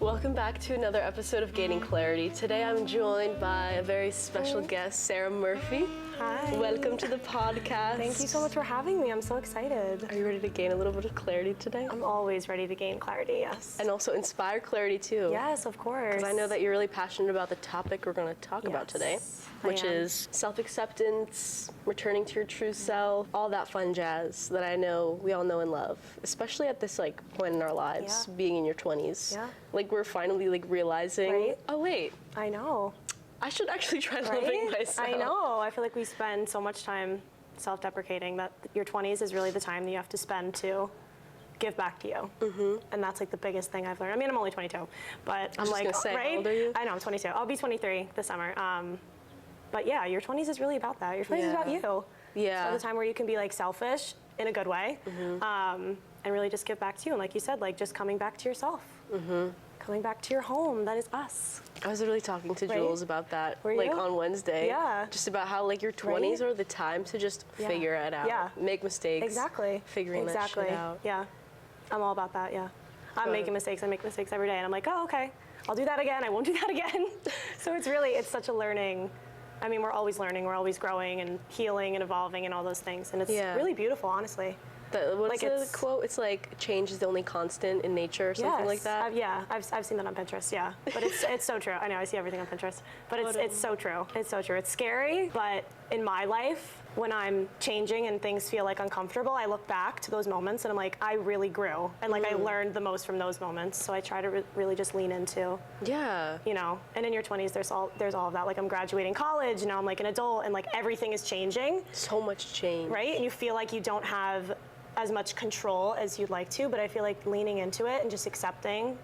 Welcome back to another episode of Gaining Clarity. Today I'm joined by a very special guest, Sarah Murphy. Hi. Welcome to the podcast. Thank you so much for having me. I'm so excited. Are you ready to gain a little bit of clarity today? I'm always ready to gain clarity, yes. And also inspire clarity too. Yes, of course. Because I know that you're really passionate about the topic we're going to talk about today, which is self-acceptance, returning to your true self, all that fun jazz that I know we all know and love, especially at this point in our lives, being in your 20s. Yeah. We're finally realizing, oh wait, I know. I should actually try loving myself. I know. I feel like we spend so much time self-deprecating that your 20s is really the time that you have to spend to give back to you. Mm-hmm. And that's the biggest thing I've learned. I mean, I'm only 22, but I'm gonna say, how old are you? I know, I'm 22. I'll be 23 this summer. But yeah, your 20s is really about that. Your 20s is about you. Yeah. So the time where you can be selfish in a good way, and really just give back to you. And like you said, just coming back to yourself. Mm-hmm. Coming back to your home, that is us. I was literally talking to Jules about that, Were you? on Wednesday. Yeah. Just about how your 20s are the time to just figure it out. Yeah. Make mistakes. Exactly. Figuring that shit out. Yeah. I'm all about that, yeah. I'm making mistakes. I make mistakes every day. And I'm like, oh, okay. I'll do that again. I won't do that again. So it's such a learning. I mean, we're always learning. We're always growing and healing and evolving and all those things. And it's really beautiful, honestly. What's the quote? It's change is the only constant in nature or something like that? I've seen that on Pinterest, yeah. But it's so true. I know, I see everything on Pinterest. But it's so true. It's so true. It's scary, but in my life, when I'm changing and things feel uncomfortable, I look back to those moments and I'm like, I really grew. And I learned the most from those moments. So I try to really just lean into. Yeah. And in your 20s, there's all of that. I'm graduating college, now I'm an adult, and everything is changing. So much change. Right? And you feel like you don't have as much control as you'd like to, but I feel like leaning into it and just accepting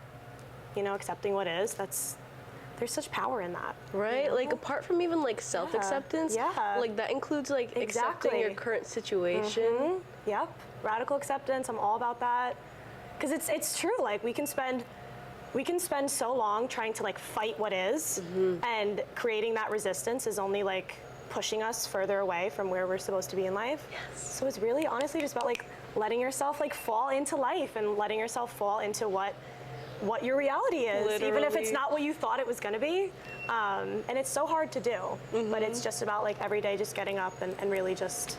what is, there's such power in that. Right? Apart from even self-acceptance, that includes accepting your current situation. Mm-hmm. Yep. Radical acceptance, I'm all about that. Because it's true, we can spend so long trying to fight what is, and creating that resistance is only pushing us further away from where we're supposed to be in life. Yes. So it's really honestly just about letting yourself fall into life and letting yourself fall into what your reality is, Literally. even if it's not what you thought it was going to be. And it's so hard to do, but it's just about every day just getting up and really just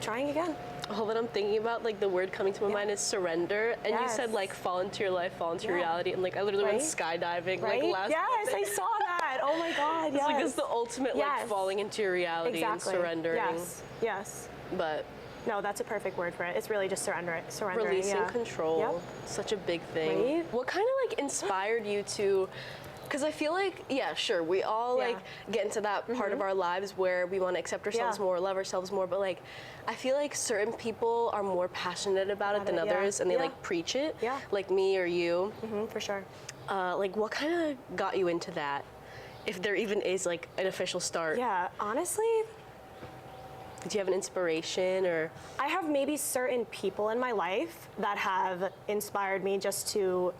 trying again. All that I'm thinking about, the word coming to my mind is surrender. And you said fall into your life, fall into your reality. And I literally went skydiving last month. Yes, I saw that. Oh my God, yes. It's the ultimate falling into your reality and surrendering. Yes. But no, that's a perfect word for it. It's really just surrendering. Releasing control. Such a big thing. Right? What kind of inspired you to, because I feel sure, we all get into that part of our lives where we want to accept ourselves more, love ourselves more, but I feel certain people are more passionate about it than others, and they preach it, like me or you. Mm-hmm, for sure. What kind of got you into that? If there even is an official start. Yeah, honestly, do you have an inspiration or? I have maybe certain people in my life that have inspired me just to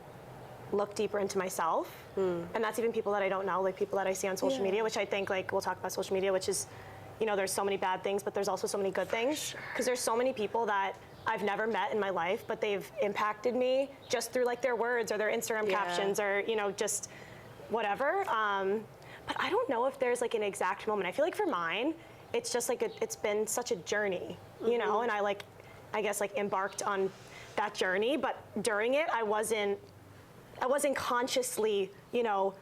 look deeper into myself. And that's even people that I don't know, people that I see on social media, which I think we'll talk about social media, which is, there's so many bad things, but there's also so many good things. Because there's so many people that I've never met in my life, but they've impacted me just through their words or their Instagram captions or, just whatever. But I don't know if there's an exact moment. I feel for mine, it's just it's been such a journey, and I guess embarked on that journey, but during it, I wasn't consciously,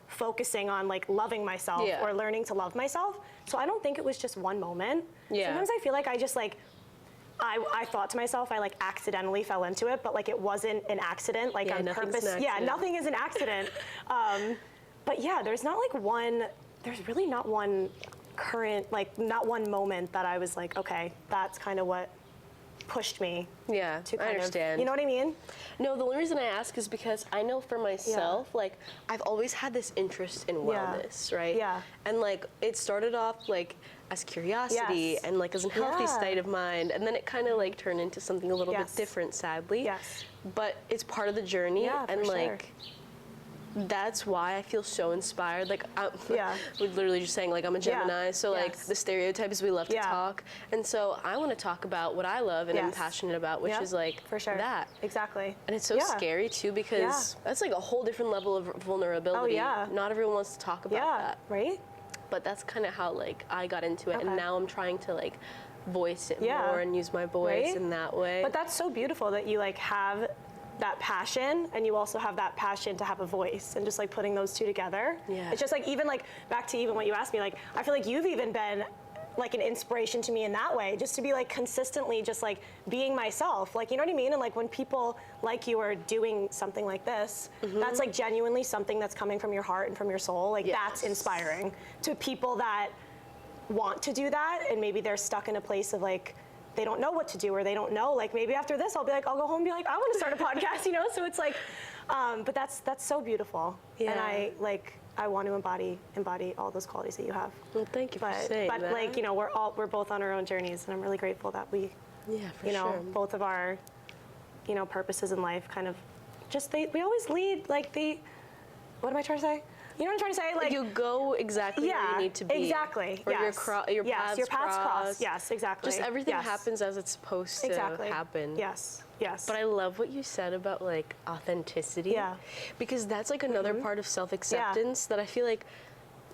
focusing on loving myself or learning to love myself. So I don't think it was just one moment. Yeah. Sometimes I feel I just I thought to myself, I accidentally fell into it, but it wasn't an accident, on purpose. Yeah, nothing is an accident. But yeah, there's not there's really not one current, not one moment that I was okay, that's kind of what pushed me. Yeah, to I understand. You know what I mean? No, the only reason I ask is because I know for myself, I've always had this interest in wellness, right? Yeah. And it started off as curiosity and as a healthy state of mind, and then it kind of turned into something a little bit different, sadly. Yes. But it's part of the journey, and for sure. that's why I feel so inspired. Like, Yeah. we're literally just saying, like, I'm a Gemini, Yeah. so, like, Yes. the stereotype is we love to Yeah. talk. And so I want to talk about what I love and am Yes. passionate about, which Yep, is, like, for sure. that. Exactly. And it's so Yeah. scary, too, because that's, like, a whole different level of vulnerability. Oh, yeah. Not everyone wants to talk about that. Right? But that's kind of how, like, I got into it. Okay. And now I'm trying to, like, voice it Yeah. more and use my voice Right? in that way. But that's so beautiful that you like have that passion and you also have that passion to have a voice and just like putting those two together. Yeah. It's just like even like back to even what you asked me, like I feel like you've even been like an inspiration to me in that way, just to be like consistently just like being myself, like you know what I mean? And like when people like you are doing something like this, that's like genuinely something that's coming from your heart and from your soul, like that's inspiring to people that want to do that and maybe they're stuck in a place of like they don't know what to do or they don't know, like maybe after this I'll be like, I'll go home and be like, I want to start a podcast, you know? So it's like, but that's so beautiful. Yeah. And I want to embody all those qualities that you have. Well, thank you for saying But that. like, you know, we're both on our own journeys and I'm really grateful that we, for sure. both of our, you know, purposes in life kind of just, we always lead like what am I trying to say? You know what I'm trying to say? Like you go exactly where you need to be. Exactly. Or Yes. your paths cross. Yes, exactly. Just everything Yes. happens as it's supposed to happen. Yes. Yes. But I love what you said about like authenticity. Yeah. Because that's like another part of self-acceptance that I feel like,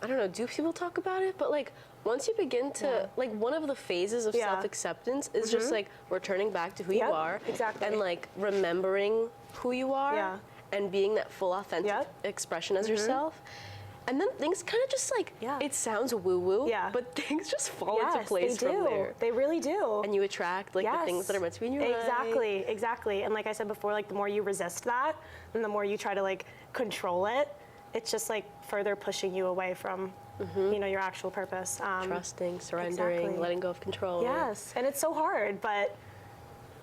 I don't know, do people talk about it? But like once you begin to, like one of the phases of self-acceptance is just like returning back to who you are. Exactly. And like remembering who you are. Yeah. And being that full authentic expression as yourself. And then things kind of just like, it sounds woo-woo, but things just fall into place from there. They really do. And you attract like the things that are meant to be in your life. Exactly. And like I said before, like the more you resist that and the more you try to like control it, it's just like further pushing you away from, you know, your actual purpose. Trusting, surrendering, letting go of control. Yes, and it's so hard, but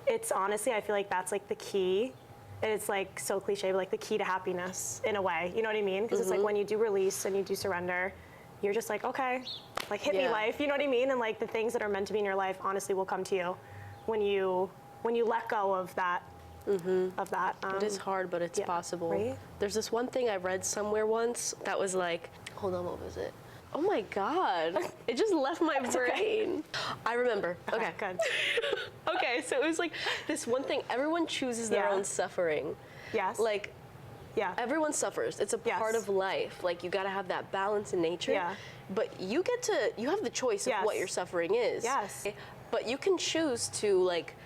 it's honestly, I feel like that's like the key. And it's like so cliche, but like the key to happiness in a way, you know what I mean? Because it's like when you do release and you do surrender, you're just like, okay, like hit me life, you know what I mean? And like the things that are meant to be in your life honestly will come to you when you let go of that. It is hard, but it's possible. Right? There's this one thing I read somewhere once that was like, hold on, what was it? Oh my God, it just left my brain. I remember. Okay. Good. Okay, so it was like this one thing, everyone chooses their own suffering. Yes. Like, everyone suffers. It's a part of life. Like, you gotta have that balance in nature. Yeah. But you have the choice of what your suffering is. Yes. But you can choose to, like,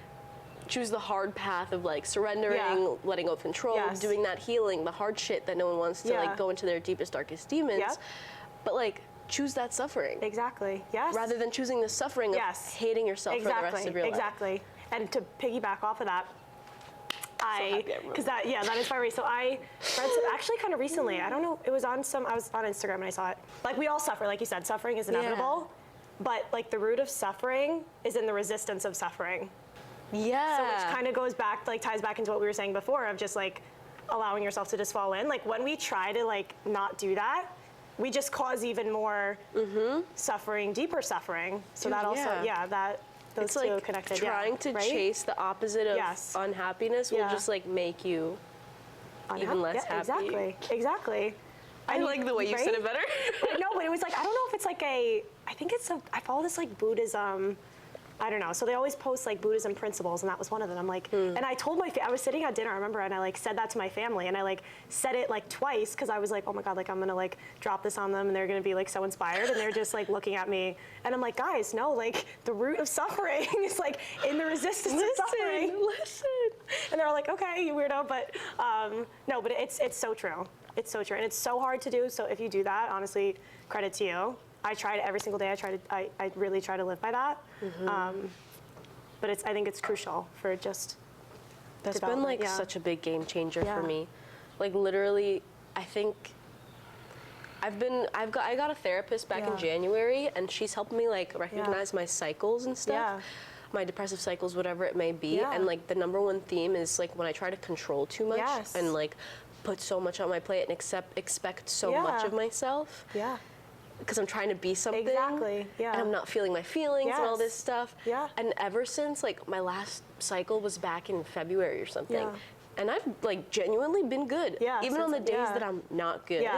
choose the hard path of, like, surrendering, letting go of control, doing that healing, the hard shit that no one wants to, like, go into their deepest, darkest demons. Yep. But, like, choose that suffering. Exactly. Yes. Rather than choosing the suffering of hating yourself for the rest of your life. Exactly. And to piggyback off of that, because that inspired me. So I read some, actually kind of recently, I don't know, I was on Instagram and I saw it. Like we all suffer, like you said, suffering is inevitable, but like the root of suffering is in the resistance of suffering. Yeah. So which kind of goes back, like ties back into what we were saying before of just like allowing yourself to just fall in. Like when we try to like not do that, we just cause even more suffering, deeper suffering. So that also, those it's two like connected. Trying to chase the opposite of unhappiness will just like make you even less happy. Exactly. I like the way you said it better. No, but it was like, I don't know if it's like I follow this like Buddhism, I don't know. So they always post like Buddhism principles, and that was one of them. I'm like, and I told I was sitting at dinner, I remember, and I like said that to my family, and I like said it like twice because I was like, oh my God, like I'm gonna like drop this on them, and they're gonna be like so inspired, and they're just like looking at me, and I'm like, guys, no, like the root of suffering is like in the resistance of suffering. Listen. And they're all like, okay, you weirdo, but no, but it's so true. It's so true, and it's so hard to do. So if you do that, honestly, credit to you. I try it every single day. I really try to live by that. But I think it's crucial for just. That's been like such a big game changer for me. Like literally, I think I got a therapist back in January, and she's helped me like recognize my cycles and stuff. My depressive cycles, whatever it may be. And like the number one theme is like when I try to control too much and like put so much on my plate and expect so much of myself. Because I'm trying to be something. Exactly. And I'm not feeling my feelings and all this stuff. Yeah. And ever since like my last cycle was back in February or something. And I've like genuinely been good. Yeah. Even on the days that I'm not good,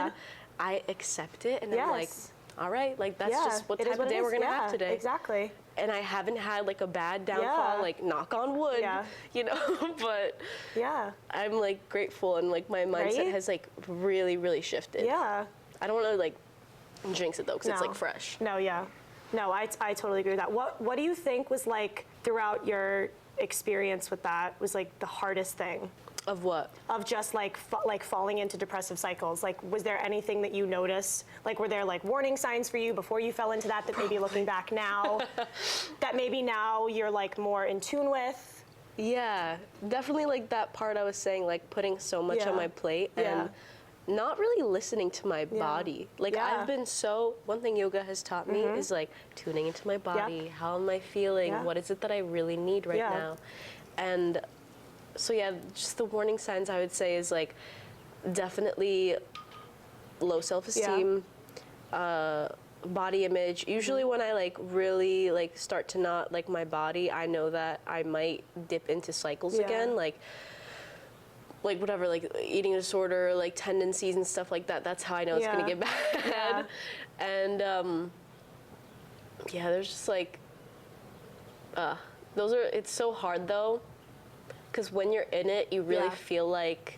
I accept it and I'm like, all right, like that's just what type of day we're gonna have today. Exactly. And I haven't had like a bad downfall, like knock on wood, you know, but I'm like grateful and like my mindset has like really, really shifted. Yeah. I don't want to like jinx it though, because it's like fresh. No, No, I totally agree with that. What do you think was like throughout your experience with that was like the hardest thing? Of what? Of just like falling into depressive cycles. Like, was there anything that you noticed? Like, were there like warning signs for you before you fell into that maybe looking back now, that maybe now you're like more in tune with? Yeah, definitely like that part I was saying, like putting so much on my plate and not really listening to my body. Like I've been one thing yoga has taught me is like tuning into my body. How am I feeling? What is it that I really need right now? And so just the warning signs I would say is like definitely low self-esteem, body image. Usually when I like really like start to not like my body, I know that I might dip into cycles again, like whatever, like eating disorder, like tendencies and stuff like that. That's how I know it's gonna get bad. And there's just like it's so hard though, because when you're in it, you really feel like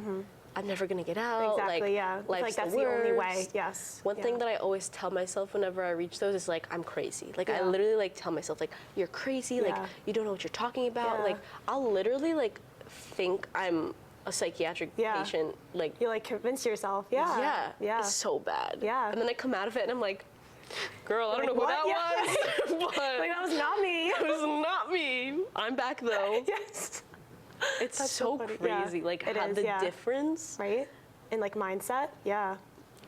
I'm never gonna get out. Exactly. Life's like that's the only way. Yes. One thing that I always tell myself whenever I reach those is like I'm crazy. Like I literally like tell myself like you're crazy. Like you don't know what you're talking about. Like I'll literally like think I'm a psychiatric patient. Like you like convince yourself. Yeah. It's so bad. Yeah. And then I come out of it and I'm like, girl, I don't know who that was. But like that was not me. It was not me. I'm back though. Yes. It's so crazy, like how the difference, right? In like mindset,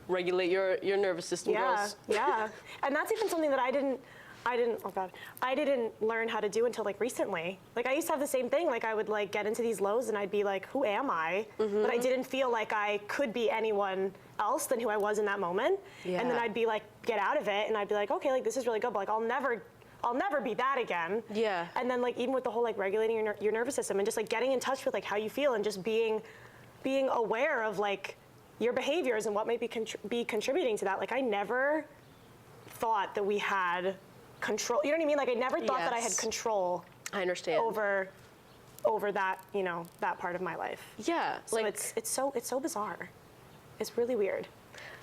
regulate your nervous system, girls. And that's even something that I didn't learn how to do until like recently. Like I used to have the same thing. Like I would like get into these lows and I'd be like, who am I? But I didn't feel like I could be anyone else than who I was in that moment. And then I'd be like, get out of it, and I'd be like, okay, like this is really good, but like I'll never be that again. Yeah. And then like even with the whole like regulating your nervous system and just like getting in touch with like how you feel and just being aware of like your behaviors and what may be contributing to that. Like I never thought that we had control. You know what I mean? Like I never thought that I had control. I understand. Over that, you know, that part of my life. Yeah. So like it's so bizarre. It's really weird.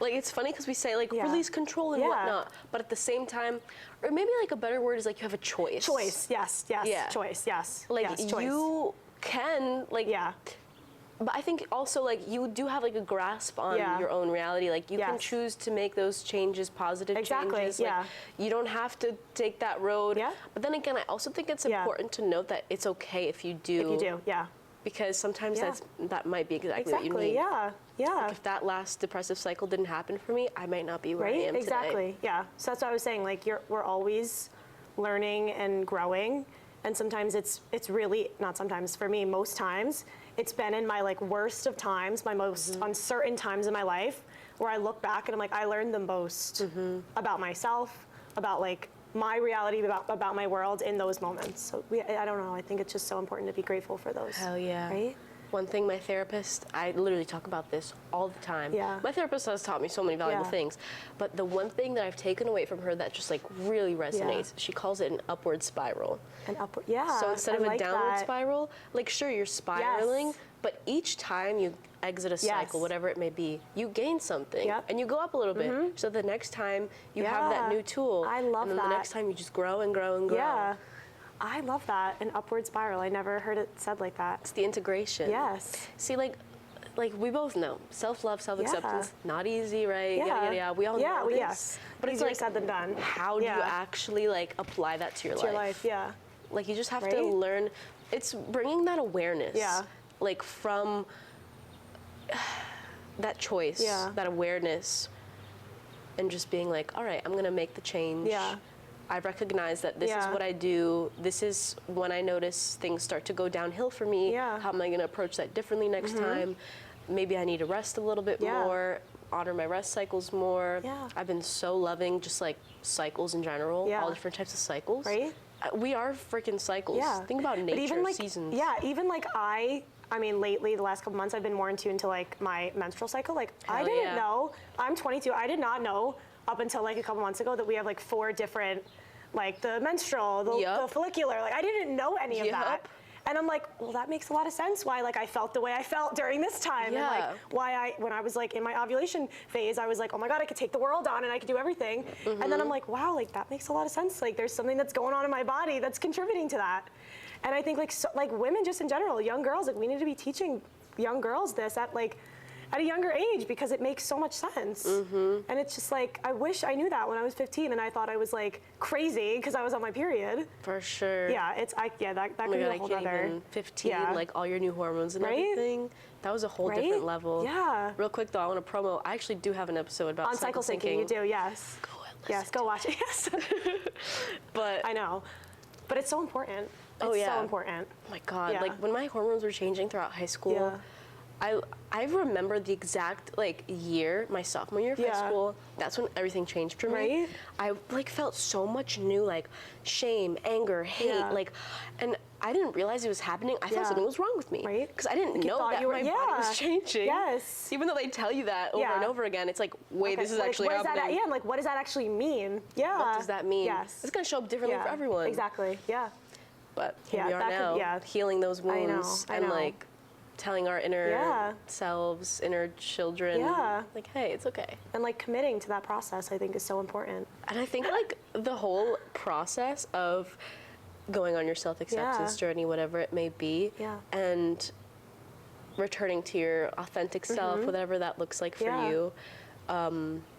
Like, it's funny because we say, like, release control and whatnot, but at the same time, or maybe, like, a better word is, like, you have a choice. Choice, yes. Choice, yes. Like, choice. You can, like, but I think also, like, you do have, like, a grasp on your own reality. Like, you can choose to make those changes, positive changes. Like, you don't have to take that road. Yeah. But then again, I also think it's important to note that it's okay if you do. If you do, because sometimes that might be exactly what you need. Like if that last depressive cycle didn't happen for me, I might not be where I am today. So that's what I was saying. Like we're always learning and growing, and sometimes it's really not sometimes for me. Most times it's been in my like worst of times, my most uncertain times in my life, where I look back and I'm like, I learned the most about myself, about like my reality, about my world in those moments. So I don't know, I think it's just so important to be grateful for those. Hell yeah. Right? One thing my therapist, I literally talk about this all the time. Yeah. My therapist has taught me so many valuable things, but the one thing that I've taken away from her that just like really resonates, she calls it an upward spiral. An upward, So instead of a downward spiral, like sure, you're spiraling, but each time you exit a cycle, whatever it may be, you gain something and you go up a little bit. So the next time you have that new tool. I love and then the next time you just grow and grow and grow. Yeah. I love that, an upward spiral. I never heard it said like that. It's the integration. Yes. See, like we both know, self-love, self-acceptance, not easy, right? We all know this. Yes. But it's easier like, said than done. How do you actually like apply that to your life? Like you just have to learn. It's bringing that awareness. Like from that choice, that awareness, and just being like, all right, I'm gonna make the change. I recognize that this is what I do. This is when I notice things start to go downhill for me. How am I going to approach that differently next time? Maybe I need to rest a little bit more, honor my rest cycles more. I've been so loving just like cycles in general, all different types of cycles. Right? We are freaking cycles. Think about nature, even like, seasons. Even like I I mean, lately, the last couple months, I've been more in tune to like my menstrual cycle. Like, I didn't know, I'm 22, I did not know up until like a couple months ago that we have like 4 different, like the menstrual, the follicular, like I didn't know any of that. And I'm like, well, that makes a lot of sense why like I felt the way I felt during this time. And like why when I was like in my ovulation phase, I was like, oh my God, I could take the world on and I could do everything. And then I'm like, wow, like that makes a lot of sense. Like there's something that's going on in my body that's contributing to that. And I think like women just in general, young girls, like we need to be teaching young girls this at a younger age because it makes so much sense. And it's just like, I wish I knew that when I was 15 and I thought I was like crazy because I was on my period. For sure. Yeah, that could be a whole other. 15, like all your new hormones and everything. That was a whole different level. Yeah. Real quick though, I want to promo. I actually do have an episode about on cycle syncing. You do, yes. Go and listen. Yes, go watch it. Yes. But I know, but it's so important. It's so important. Oh my God, like when my hormones were changing throughout high school, I remember the exact like year, my sophomore year of high school. That's when everything changed for me. I like felt so much new like shame, anger, hate, like, and I didn't realize it was happening. I thought something was wrong with me because I didn't know that my body was changing. Yes. Even though they tell you that over and over again, it's like, wait, this is actually happening. I'm like, what does that actually mean? Yeah. What does that mean? Yes. It's gonna show up differently for everyone. Exactly. Yeah. But here we are now, healing those wounds and like telling our inner selves, inner children, like, hey, it's okay. And like committing to that process, I think, is so important. And I think like the whole process of going on your self-acceptance journey, whatever it may be, and returning to your authentic self, whatever that looks like for you,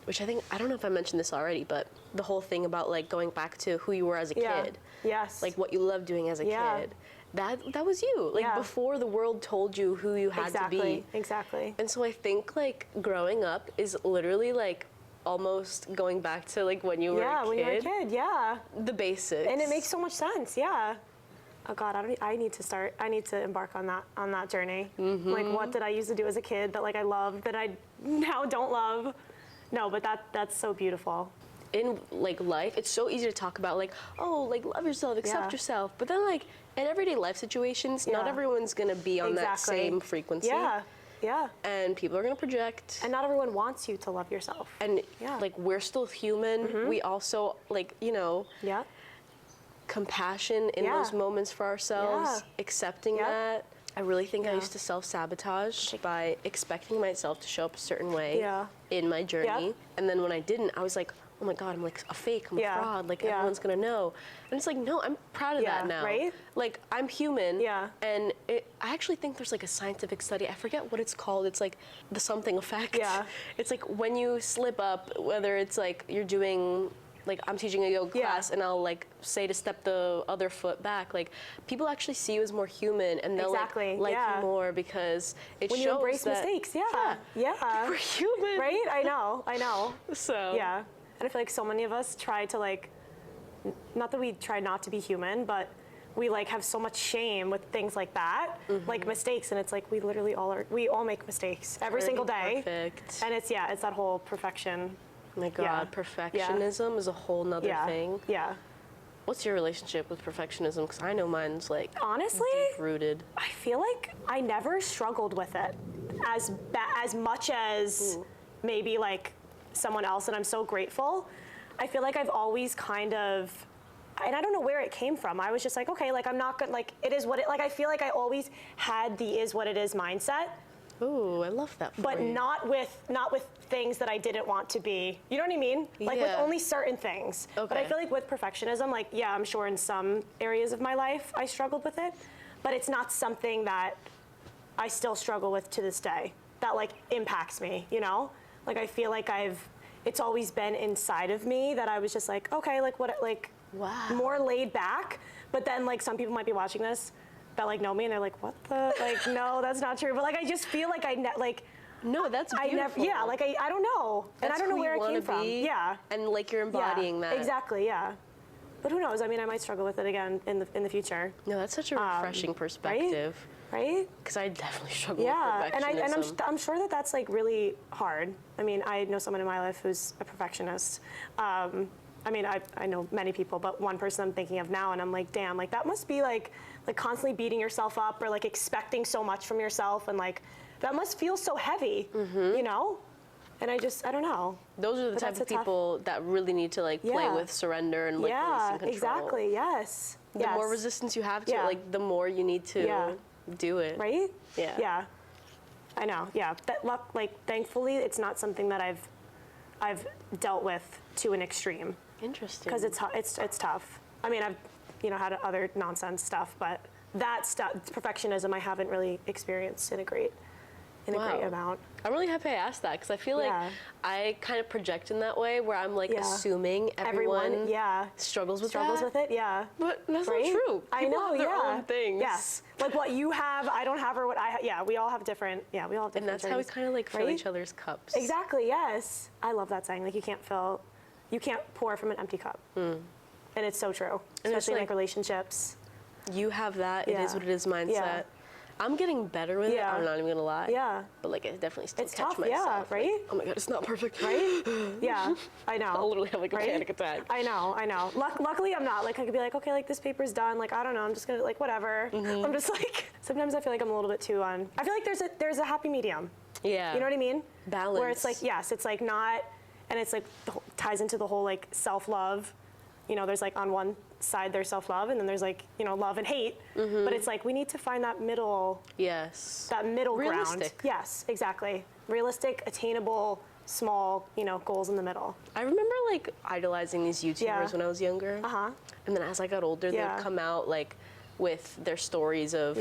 which I think, I don't know if I mentioned this already, but the whole thing about like going back to who you were as a kid. Yes. Like what you loved doing as a kid. That was you. Like before the world told you who you had to be. Exactly. And so I think like growing up is literally like almost going back to like when you were a kid. Yeah, when you were a kid, The basics. And it makes so much sense, Oh God, I need to embark on that journey. Like what did I used to do as a kid that like I loved that I now don't love? No, but that's so beautiful. In like life, it's so easy to talk about like, oh, like love yourself, accept yourself. But then like in everyday life situations, not everyone's gonna be on that same frequency. Yeah. And people are gonna project. And not everyone wants you to love yourself. And like we're still human. We also like, you know, compassion in those moments for ourselves, accepting that. I really think I used to self-sabotage by expecting myself to show up a certain way in my journey. And then when I didn't, I was like, oh my God, I'm like a fake, I'm a fraud, like everyone's gonna know. And it's like, no, I'm proud of that now. Like I'm human, and I actually think there's like a scientific study, I forget what it's called, it's like the something effect. It's like when you slip up, whether it's like you're doing, like I'm teaching a yoga class and I'll like say to step the other foot back, like people actually see you as more human and they'll like you more because it when shows you embrace that mistakes, we're human. Right? I know. So and I feel like so many of us try to like, not that we try not to be human, but we like have so much shame with things like that, like mistakes, and it's like we literally we all make mistakes every single day. Perfect. And it's that whole perfection. Oh my God, perfectionism is a whole nother thing. What's your relationship with perfectionism? Because I know mine's like honestly deep-rooted. I feel like I never struggled with it as much as maybe like someone else, and I'm so grateful. I feel like I've always kind of, and I don't know where it came from. I was just like, okay, like I'm not gonna, like it is what it, like I feel like I always had the is what it is mindset. Ooh, I love that for but you. not with things that I didn't want to be. You know what I mean? Like with only certain things. Okay. But I feel like with perfectionism, like I'm sure in some areas of my life I struggled with it, but it's not something that I still struggle with to this day. That like impacts me, you know? Like I feel like it's always been inside of me that I was just like, okay, like what, like more laid back. But then like some people might be watching this that like know me and they're like, what the, like, no, that's not true. But like, I just feel like no, that's beautiful. Like I don't know. That's and I don't know where it came from. And like you're embodying that. Exactly, But who knows? I mean, I might struggle with it again in the future. No, that's such a refreshing perspective. Right? Because I definitely struggle with perfectionism. And I'm sure that that's like really hard. I mean, I know someone in my life who's a perfectionist. I mean, I know many people, but one person I'm thinking of now, and I'm like, damn, like that must be like like constantly beating yourself up or like expecting so much from yourself, and like that must feel so heavy, you know? And I don't know. Those are the type of people that really need to like play with surrender and like releasing control. Exactly. Yes. The more resistance you have to it, like the more you need to do it. Right? Yeah. Yeah. I know. Yeah. That like thankfully it's not something that I've dealt with to an extreme. Interesting. Because it's tough. I mean, I've had other nonsense stuff, but that stuff, perfectionism, I haven't really experienced in a great amount. I'm really happy I asked that, because I feel like I kind of project in that way where I'm like assuming everyone struggles with it. Yeah. But that's not true. I know. Have their own things. Yes. Like what you have, I don't have, or what I have. Yeah, we all have different. Yeah, we all have different. And that's how we kind of like fill each other's cups. Exactly. Yes. I love that saying. Like you can't pour from an empty cup. And it's so true, especially in like relationships. You have that. It is what it is mindset. Yeah. I'm getting better with it. I'm not even gonna lie. Yeah. But like, I definitely still catch tough. myself. Yeah. Right. Like, oh my god, it's not perfect. Right. Yeah. I know. I'll literally have like a panic attack. I know. Luckily, I'm not. Like, I could be like, okay, like this paper's done. Like, I don't know. I'm just gonna like whatever. I'm just like. Sometimes I feel like I'm a little bit too on. I feel like there's a happy medium. Yeah. You know what I mean? Balance. Where it's like it's like not, and it's like ties into the whole like self-love. You know, there's like on one side there's self-love, and then there's like, love and hate. But it's like we need to find that middle. Yes. That middle Realistic. ground. Yes, exactly. Realistic, attainable, small, goals in the middle. I remember like idolizing these YouTubers when I was younger. And then as I got older, they'd come out like with their stories of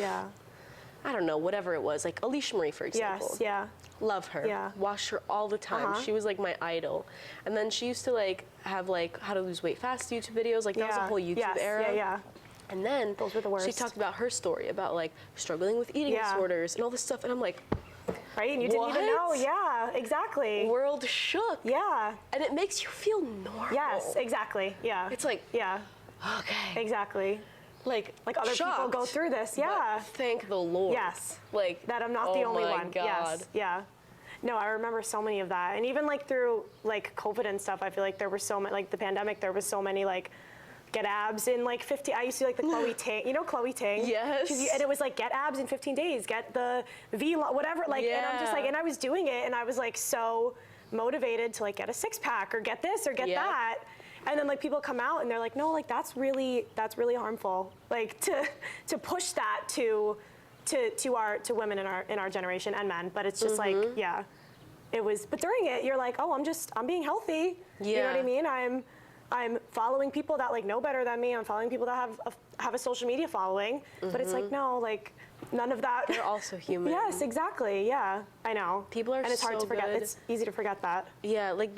I don't know, whatever it was, like Alicia Marie, for example. Yes, yeah. Love her. Yeah. Watched her all the time. She was like my idol. And then she used to like have like how to lose weight fast YouTube videos. Like that was the whole YouTube era. Yeah. And then those were the worst. She talked about her story about like struggling with eating disorders and all this stuff. And I'm like, right? And you didn't even know. Yeah, exactly. World shook. Yeah. And it makes you feel normal. Yes, exactly. Yeah. It's like, okay. Exactly. Like other people go through this. Yeah. Thank the Lord. Yes. Like that I'm not the only one. God. Yes. Yeah. No, I remember so many of that. And even like through like COVID and stuff, I feel like there were so many, like the pandemic, there was so many like get abs in like 50, I used to like the Chloe Ting, Chloe Ting? Yes. And it was like get abs in 15 days, get the V, whatever, like, and I'm just like, and I was doing it and I was like so motivated to like get a 6-pack or get this or get that. And then like people come out and they're like, no, like that's really harmful. Like to push that to women in our generation and men. But it's just like, it was, but during it, you're like, oh, I'm being healthy. You know what I mean? I'm following people that like know better than me. I'm following people that have a social media following. But it's like, no, like none of that. They're also human. Yes, exactly. Yeah, I know. People are and it's hard to forget. good. It's easy to forget that. Yeah, like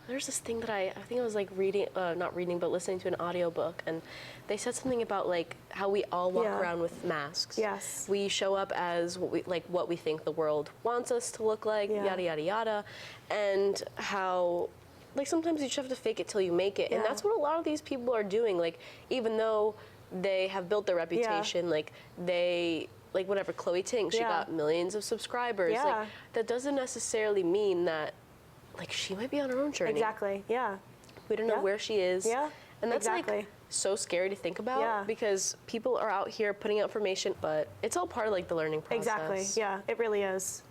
there's this thing that I think I was like reading, not reading, but listening to an audiobook, and they said something about like how we all walk around with masks. Yes. We show up as what we think the world wants us to look like, yada yada yada, and how like sometimes you just have to fake it till you make it, and that's what a lot of these people are doing. Like even though they have built their reputation, like they. Like whatever, Chloe Ting, she got millions of subscribers. Like, that doesn't necessarily mean that like she might be on her own journey. Exactly. Yeah. We don't know where she is. Yeah. And that's like so scary to think about because people are out here putting out information, but it's all part of like the learning process. Exactly. Yeah, it really is.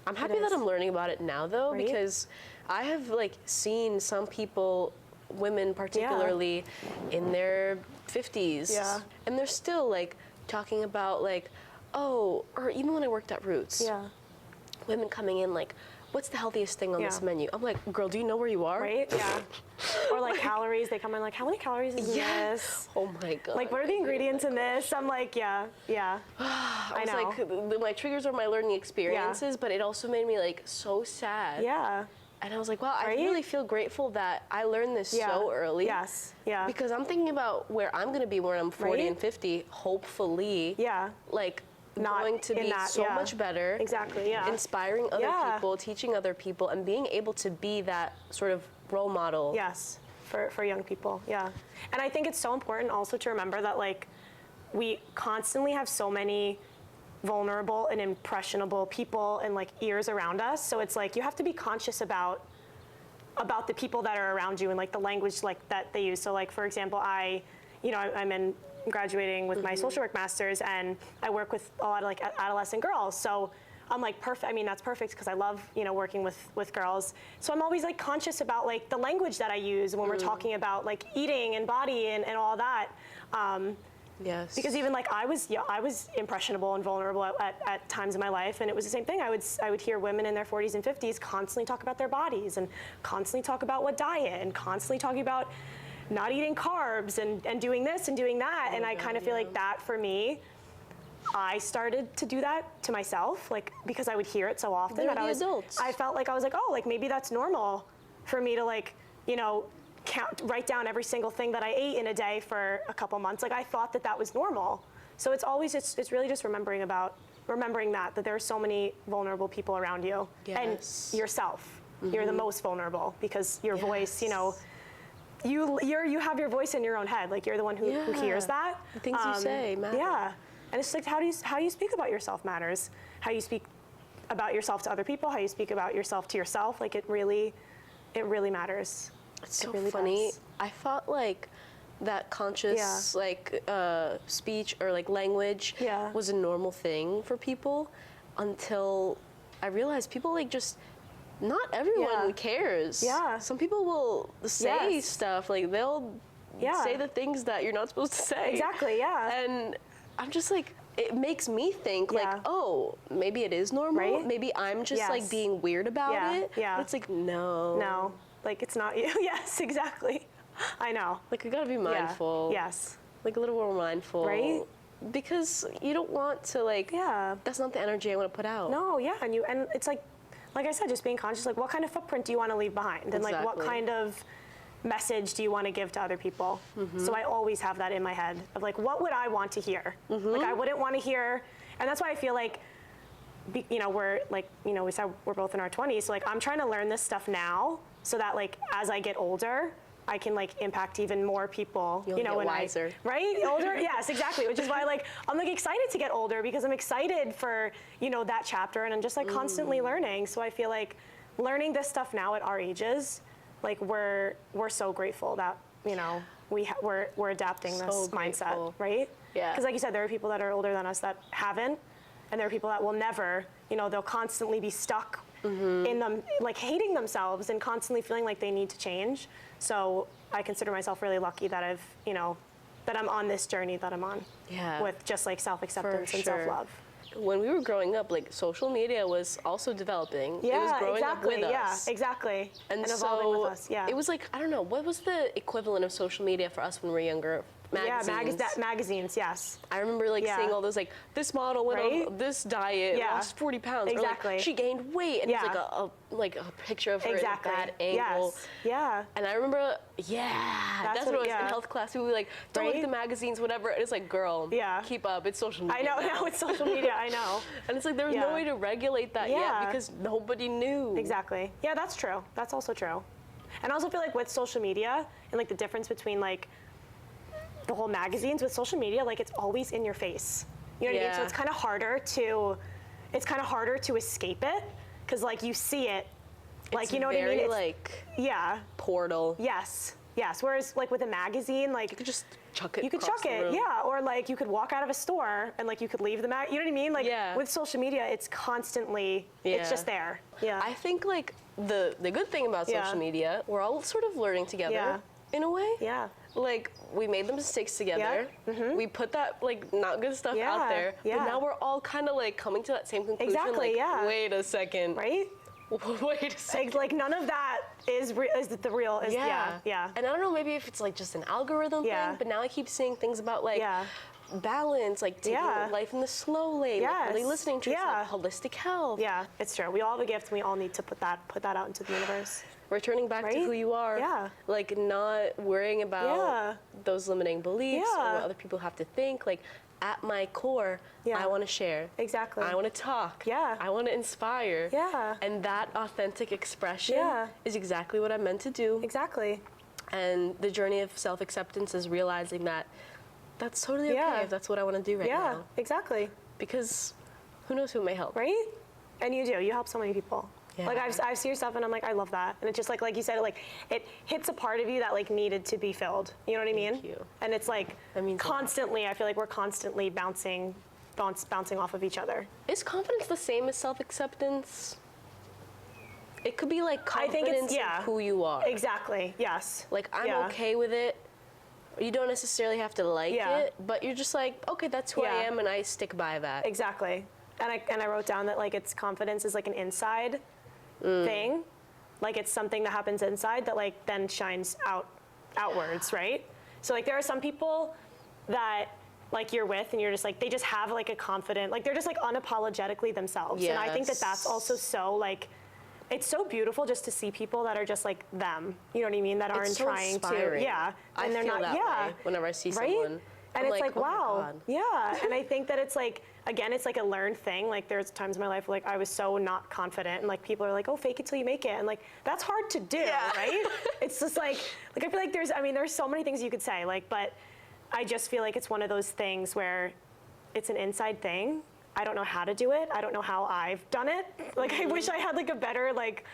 I'm happy that I'm learning about it now though, because I have like seen some people, women particularly, in their 50s. Yeah. And they're still like talking about like, oh, or even when I worked at Roots. Yeah. Women coming in like, what's the healthiest thing on this menu? I'm like, girl, do you know where you are? Right? Yeah. Or like calories, they come in like, how many calories is in this? Oh my God. Like, what are the ingredients in this? I'm like, yeah. I know. Like, my triggers are my learning experiences, but it also made me like so sad. Yeah. And I was like, wow, I really feel grateful that I learned this so early. Yes. Yeah. Because I'm thinking about where I'm going to be when I'm 40 and 50, hopefully. Yeah. Like, not going to be so much better. Exactly, yeah. Inspiring other people, teaching other people, and being able to be that sort of role model. Yes, for young people, yeah. And I think it's so important also to remember that like we constantly have so many vulnerable and impressionable people and like ears around us. So it's like you have to be conscious about the people that are around you and like the language like that they use. So like for example, I'm in graduating with my social work master's, and I work with a lot of like adolescent girls. So I'm like perfect. I mean, that's perfect because I love, you know, working with girls. So I'm always like conscious about like the language that I use when we're talking about like eating and body and all that. Yes. Because even like I was impressionable and vulnerable at times in my life, and it was the same thing. I would hear women in their 40s and 50s constantly talk about their bodies and constantly talk about what diet and constantly talking about not eating carbs and doing this and doing that. And I kind of feel like that for me, I started to do that to myself, like because I would hear it so often that I felt like I was like, oh, like maybe that's normal for me to like, you know, write down every single thing that I ate in a day for a couple months. Like I thought that was normal. So it's always it's really just remembering that there are so many vulnerable people around you and yourself. You're the most vulnerable because your voice, you know, you have your voice in your own head. Like you're the one who hears that. The things you say matter. Yeah. And it's like how you speak about yourself matters. How you speak about yourself to other people, how you speak about yourself to yourself, like it really matters. It's so really funny. Does. I thought like that conscious like speech or like language was a normal thing for people until I realized people like just not everyone cares. Yeah. Some people will say stuff like they'll say the things that you're not supposed to say. Exactly. Yeah. And I'm just like, it makes me think like, oh, maybe it is normal. Right? Maybe I'm just like being weird about it. Yeah. But it's like, no, like it's not you. Yes, exactly. I know. Like we gotta be mindful. Yes. Like a little more mindful. Right? Because you don't want to like. Yeah. That's not the energy I want to put out. No. Yeah. And it's like I said, just being conscious. Like, what kind of footprint do you want to leave behind? And like, what kind of message do you want to give to other people? So I always have that in my head of like, what would I want to hear? Like I wouldn't want to hear, and that's why I feel like, you know, we're like, you know, we said we're both in our 20s, so like I'm trying to learn this stuff now so that like as I get older, I can like impact even more people. You'll get wiser. Right? Older? Yes, exactly. Which is why like I'm like excited to get older because I'm excited for, you know, that chapter, and I'm just like constantly learning. So I feel like learning this stuff now at our ages, like we're so grateful that, you know, we're adapting this mindset, right? Yeah. Because like you said, there are people that are older than us that haven't, and there are people that will never, you know, they'll constantly be stuck in them, like hating themselves and constantly feeling like they need to change. So I consider myself really lucky that I've, you know, that I'm on this journey that I'm on with just like self-acceptance and self-love. When we were growing up, like social media was also developing. It was growing up with us. Yeah, exactly. And evolving with us. Yeah. It was like, I don't know, what was the equivalent of social media for us when we were younger? Magazines. Yeah, magazines, yes. I remember like seeing all those like, this model went on this diet, lost 40 pounds. Exactly. Or like, she gained weight, and it was like a picture of her at a bad angle. Yes. Yeah. And I remember, that's what it was in health class. We were like, don't look at the magazines, whatever. And it's like, girl, keep up. It's social media. I know, now it's social media, I know. And it's like, there was no way to regulate that yet because nobody knew. Exactly. Yeah, that's true. That's also true. And I also feel like with social media and like the difference between like the whole magazines with social media, like it's always in your face. You know what I mean? So it's kind of harder to escape it because like you see it, like it's you know what I mean? It's like portal. Yes. Whereas like with a magazine, like you could just chuck it. You could chuck it, or like you could walk out of a store and like you could leave the mag. You know what I mean? Like with social media, it's constantly, it's just there. Yeah. I think like the good thing about social media, we're all sort of learning together in a way. Yeah. Like we made the mistakes together. We put that like not good stuff out there. But now we're all kind of like coming to that same conclusion. Exactly. Like, wait a second. Right. Wait a second. Like none of that is the real. Yeah. And I don't know, maybe if it's like just an algorithm thing, but now I keep seeing things about like balance, like taking life in the slow lane, like really listening to yourself, holistic health. Yeah, it's true. We all have a gift, and we all need to put that out into the universe. Returning back to who you are, like not worrying about those limiting beliefs or what other people have to think. Like at my core, I want to share. Exactly. I want to talk. I want to inspire. And that authentic expression is exactly what I'm meant to do. Exactly. And the journey of self-acceptance is realizing that that's totally okay if that's what I want to do right now. Yeah, exactly. Because who knows who may help. Right? And you do. You help so many people. Yeah. Like I see your stuff and I'm like, I love that. And it's just like you said, it hits a part of you that like needed to be filled. You know what I mean? Thank you. And it's like constantly, I feel like we're constantly bouncing off of each other. Is confidence the same as self-acceptance? It could be like confidence in who you are. Exactly, yes. Like I'm okay with it. You don't necessarily have to like it, but you're just like, okay, that's who I am and I stick by that. Exactly. And I wrote down that like it's confidence is like an inside thing. Like it's something that happens inside that like then shines outwards, right? So like there are some people that like you're with and you're just like, they just have like a confident, like they're just like unapologetically themselves. Yes. And I think that that's also so like, it's so beautiful just to see people that are just like them. You know what I mean? That aren't trying inspiring. to, and they're not, way whenever I see someone. And I'm it's like, oh wow, and I think that it's like, again, it's like a learned thing. Like there's times in my life where like I was so not confident and like people are like, oh, fake it till you make it. And like, that's hard to do, right? It's just like I feel like there's so many things you could say, like, but I just feel like it's one of those things where it's an inside thing. I don't know how to do it. I don't know how I've done it. Like I wish I had like a better like,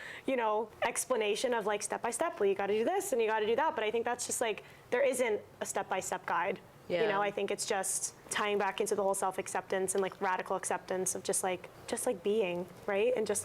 explanation of like step by step, well, you gotta do this and you gotta do that. But I think that's just like, there isn't a step-by-step guide. Yeah. I think it's just tying back into the whole self-acceptance and like radical acceptance of just like being, right? And just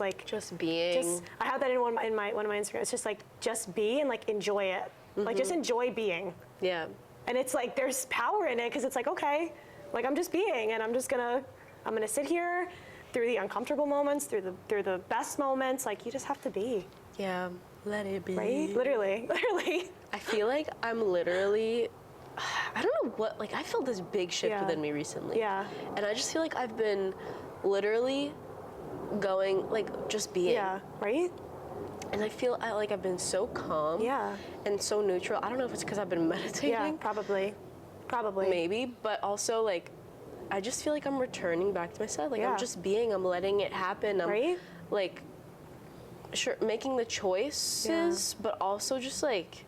being. I have that in one of my Instagram. It's just like, just be and like enjoy it. Like just enjoy being. Yeah. And it's like, there's power in it because it's like, okay, like I'm just being and I'm gonna sit here through the uncomfortable moments, through the best moments. Like you just have to be. Yeah, let it be. Right? Literally. I feel like I'm literally, I don't know what, like I felt this big shift within me recently. Yeah. And I just feel like I've been literally going, like just being. Yeah, right? And I feel like I've been so calm. Yeah. And so neutral. I don't know if it's because I've been meditating. Yeah, probably. Maybe, but also like, I just feel like I'm returning back to myself. Like I'm just being, I'm letting it happen. I'm like, sure, making the choices, but also just like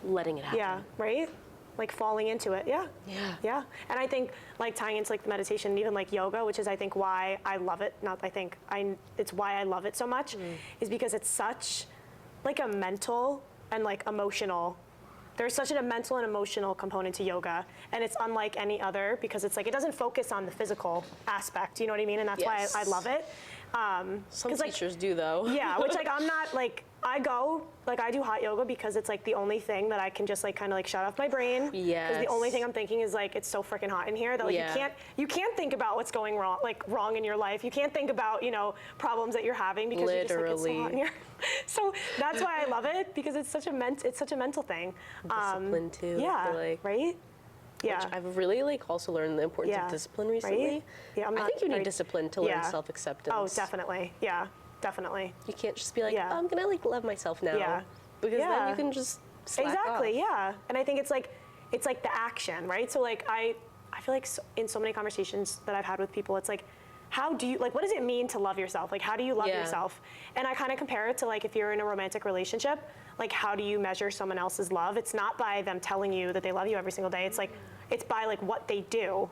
letting it happen. Yeah, right? Like falling into it. Yeah. Yeah. Yeah. And I think like tying into like the meditation and even like yoga, which is I think why I love it. It's why I love it so much is because it's such like a mental and like emotional. There's such a mental and emotional component to yoga, and it's unlike any other because it's like it doesn't focus on the physical aspect. You know what I mean? And that's why I love it. Some teachers do though. Yeah, which like I'm not like I do hot yoga because it's like the only thing that I can just like kind of like shut off my brain. Yes. Because the only thing I'm thinking is like it's so freaking hot in here that like you can't think about what's going wrong in your life. You can't think about problems that you're having because you're just like it's so hot in here. So that's why I love it because it's such a mental thing. Discipline too. Yeah. I feel like. Right. Yeah. Which I've really like also learned the importance of discipline recently. Right? Yeah, I think you need discipline to learn self-acceptance. Oh, definitely. Yeah, definitely. You can't just be like, oh, I'm gonna like love myself now. Yeah. Because then you can just slack off. Yeah. And I think it's like the action, right? So like I feel like in so many conversations that I've had with people, it's like, how do you, like, what does it mean to love yourself? Like, how do you love yourself? And I kind of compare it to like, if you're in a romantic relationship, like, how do you measure someone else's love? It's not by them telling you that they love you every single day. It's like, it's by like what they do,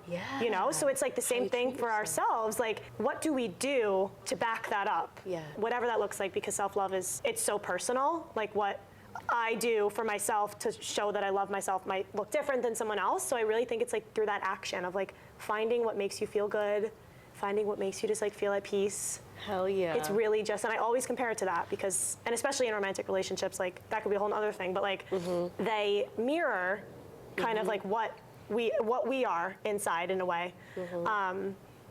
So it's like the same thing for ourselves. Like, what do we do to back that up? Yeah. Whatever that looks like, because self-love it's so personal. Like what I do for myself to show that I love myself might look different than someone else. So I really think it's like through that action of like finding what makes you feel good, finding what makes you just like feel at peace. Hell yeah. It's really just, and I always compare it to that because, and especially in romantic relationships, like that could be a whole other thing, but like they mirror kind of like what we are inside in a way.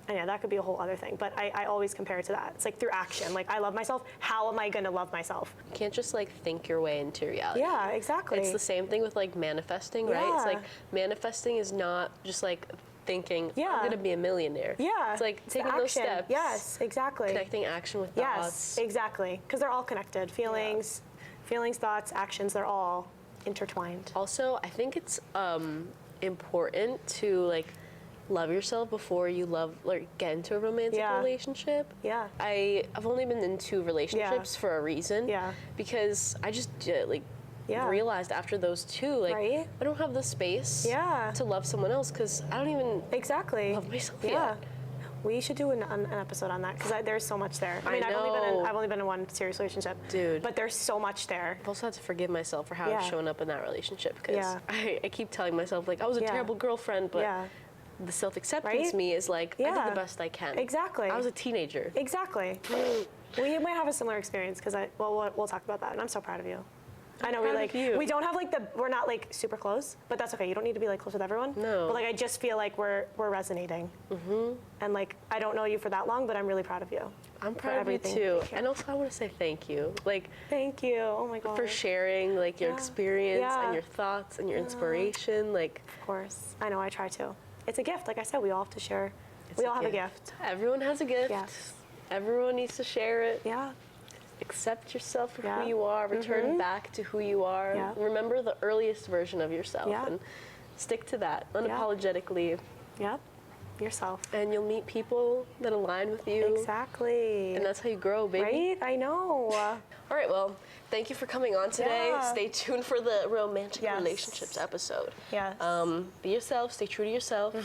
And yeah, that could be a whole other thing, but I always compare it to that. It's like through action. Like I love myself, how am I gonna love myself? You can't just like think your way into reality. Yeah, exactly. It's the same thing with like manifesting, right? It's like manifesting is not just like thinking, I'm gonna be a millionaire. Yeah. It's like taking those steps. Yes, exactly. Connecting action with thoughts. Yes, exactly. Because they're all connected. Feelings, thoughts, actions, they're all intertwined. Also, I think it's important to like love yourself before you get into a romantic relationship. Yeah. I've only been in 2 relationships for a reason. Yeah. Because I just realized after those 2, like I don't have the space to love someone else because I don't even love myself yet. We should do an episode on that, because there's so much there. I mean, know. I've only been in one serious relationship. Dude. But there's so much there. I've also had to forgive myself for how I've shown up in that relationship, because Yeah. I keep telling myself, like, I was a terrible girlfriend, but the self-acceptance me is like, I did the best I can. Exactly. I was a teenager. Exactly. We might have a similar experience, because we'll talk about that, and I'm so proud of you. I know we don't have we're not like super close, but that's okay. You don't need to be like close with everyone. No. But like I just feel like we're resonating. And like I don't know you for that long, but I'm really proud of you. I'm proud of you too. And also I want to say thank you. Like, thank you. Oh my God. for sharing like your experience and your thoughts and your inspiration. Like, of course. I know, I try to. It's a gift. Like I said, we all have to share. We all have a gift. Everyone has a gift. Yes. Everyone needs to share it. Yeah. Accept yourself for who you are. Return back to who you are. Yeah. Remember the earliest version of yourself and stick to that unapologetically. Yep. Yourself. And you'll meet people that align with you. Exactly. And that's how you grow, baby. Right? I know. All right, well, thank you for coming on today. Yeah. Stay tuned for the romantic relationships episode. Yes. Be yourself, stay true to yourself,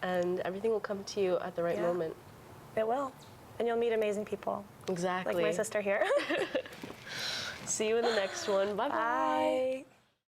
and everything will come to you at the right moment. It will. And you'll meet amazing people. Exactly. Like my sister here. See you in the next one. Bye-bye. Bye.